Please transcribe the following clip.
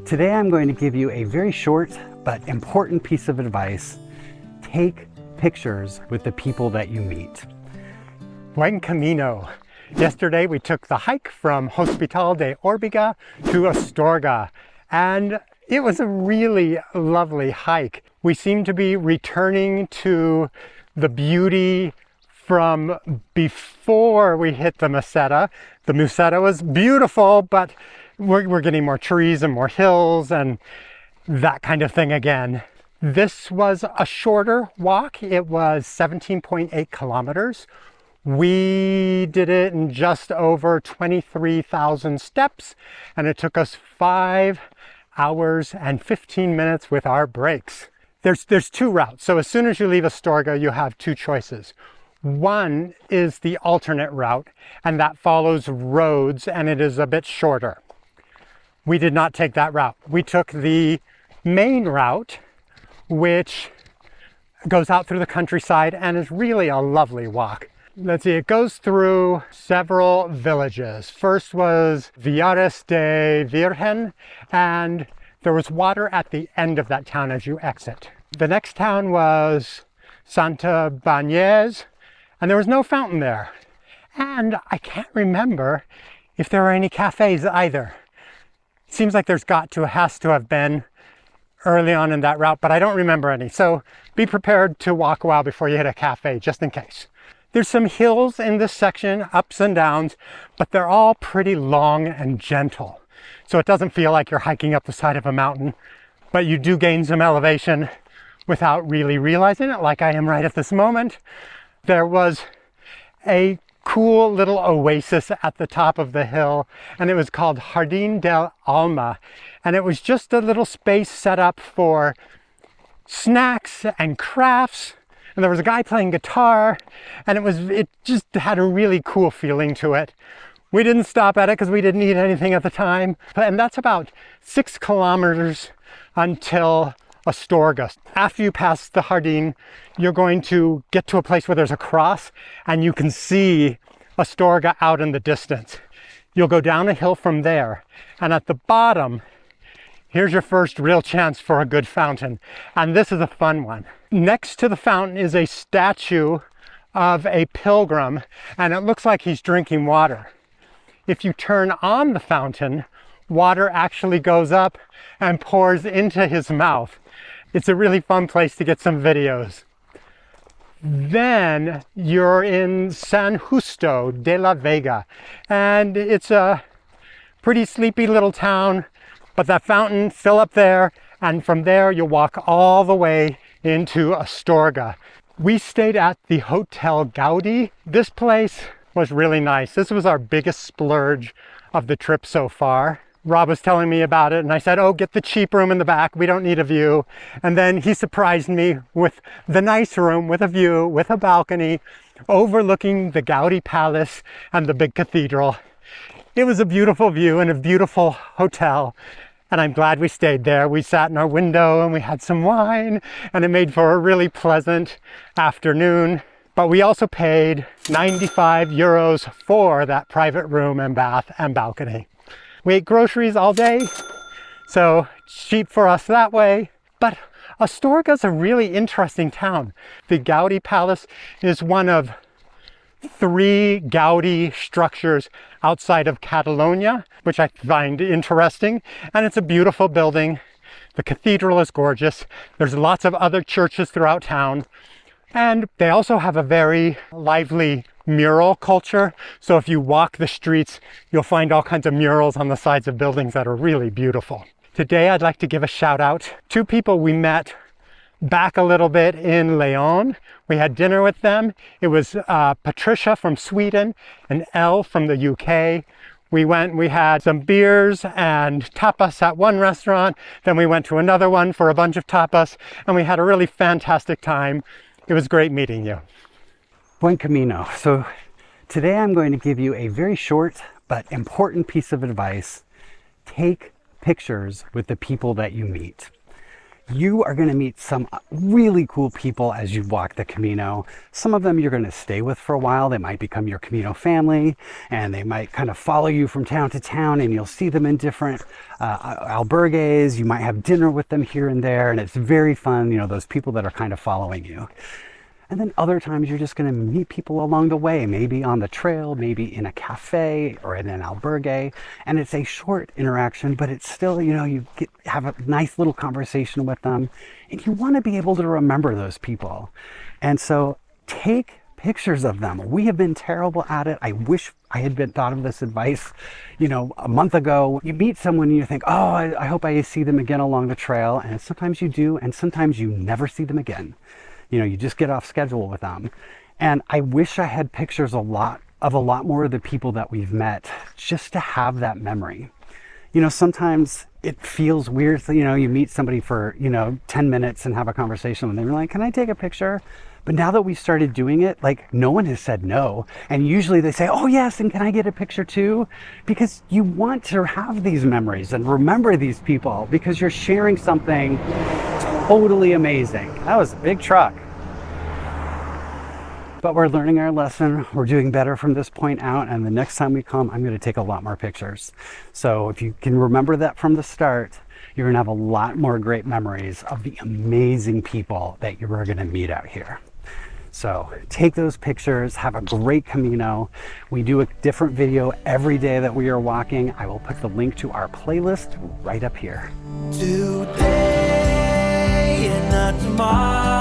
Today I'm going to give you a very short but important piece of advice. Take pictures with the people that you meet. Buen camino. Yesterday we took the hike from Hospital de Órbigo to Astorga, and it was a really lovely hike. We seemed to be returning to the beauty from before we hit the meseta. The meseta was beautiful, but we're getting more trees and more hills and that kind of thing again. This was a shorter walk. It was 17.8 kilometers. We did it in just over 23,000 steps, and it took us 5 hours and 15 minutes with our breaks. There's two routes. So as soon as you leave Astorga, you have two choices. One is the alternate route, and that follows roads, and it is a bit shorter. We did not take that route. We took the main route, which goes out through the countryside and is really a lovely walk. Let's see, it goes through several villages. First was Villares de Virgen, and there was water at the end of that town as you exit. The next town was Santa Bañez, and there was no fountain there. And I can't remember if there were any cafes either. Seems like has to have been early on in that route, but I don't remember any. So be prepared to walk a while before you hit a cafe, just in case. There's some hills in this section, ups and downs, but they're all pretty long and gentle. So it doesn't feel like you're hiking up the side of a mountain, but you do gain some elevation without really realizing it, like I am right at this moment. There was a cool little oasis at the top of the hill, and it was called Jardín del Alma, and it was just a little space set up for snacks and crafts, and there was a guy playing guitar, and it just had a really cool feeling to it. We didn't stop at it because we didn't eat anything at the time, and that's about 6 kilometers until Astorga. After you pass the Jardín, you're going to get to a place where there's a cross and you can see Astorga out in the distance. You'll go down a hill from there, and at the bottom, here's your first real chance for a good fountain. And this is a fun one. Next to the fountain is a statue of a pilgrim, and it looks like he's drinking water. If you turn on the fountain, water actually goes up and pours into his mouth. It's a really fun place to get some videos. Then you're in San Justo de la Vega, and it's a pretty sleepy little town, but that fountain, fill up there, and from there you'll walk all the way into Astorga. We stayed at the Hotel Gaudi. This place was really nice. This was our biggest splurge of the trip so far. Rob was telling me about it, and I said, oh, get the cheap room in the back. We don't need a view. And then he surprised me with the nice room with a view, with a balcony, overlooking the Gaudi Palace and the big cathedral. It was a beautiful view and a beautiful hotel, and I'm glad we stayed there. We sat in our window and we had some wine, and it made for a really pleasant afternoon. But we also paid 95 euros for that private room and bath and balcony. We ate groceries all day, so cheap for us that way. But Astorga's a really interesting town. The Gaudi Palace is one of 3 Gaudi structures outside of Catalonia, which I find interesting. And it's a beautiful building. The cathedral is gorgeous. There's lots of other churches throughout town. And they also have a very lively mural culture. So if you walk the streets, you'll find all kinds of murals on the sides of buildings that are really beautiful. Today, I'd like to give a shout out to people we met back a little bit in Leon. We had dinner with them. It was Patricia from Sweden and Elle from the UK. We had some beers and tapas at one restaurant. Then we went to another one for a bunch of tapas, and we had a really fantastic time. It was great meeting you. Buen camino. So today I'm going to give you a very short but important piece of advice. Take pictures with the people that you meet. You are going to meet some really cool people as you walk the Camino. Some of them you're going to stay with for a while. They might become your Camino family, and they might kind of follow you from town to town, and you'll see them in different albergues. You might have dinner with them here and there, and it's very fun, you know, those people that are kind of following you. And then other times you're just going to meet people along the way, maybe on the trail, maybe in a cafe or in an albergue. And it's a short interaction, but it's still, you know, have a nice little conversation with them. And you want to be able to remember those people. And so take pictures of them. We have been terrible at it. I wish I had thought of this advice, you know, a month ago. You meet someone and you think, oh, I hope I see them again along the trail. And sometimes you do, and sometimes you never see them again. You know, you just get off schedule with them. And I wish I had pictures of a lot more of the people that we've met, just to have that memory. You know, sometimes it feels weird, you know, you meet somebody for, you know, 10 minutes and have a conversation with them. You're like, can I take a picture? But now that we started doing it, like, no one has said no. And usually they say, oh yes, and can I get a picture too? Because you want to have these memories and remember these people, because you're sharing something totally amazing. That was a big truck. But we're learning our lesson. We're doing better from this point out. And the next time we come, I'm going to take a lot more pictures. So if you can remember that from the start, you're going to have a lot more great memories of the amazing people that you are going to meet out here. So take those pictures, have a great Camino. We do a different video every day that we are walking. I will put the link to our playlist right up here. Today and not tomorrow.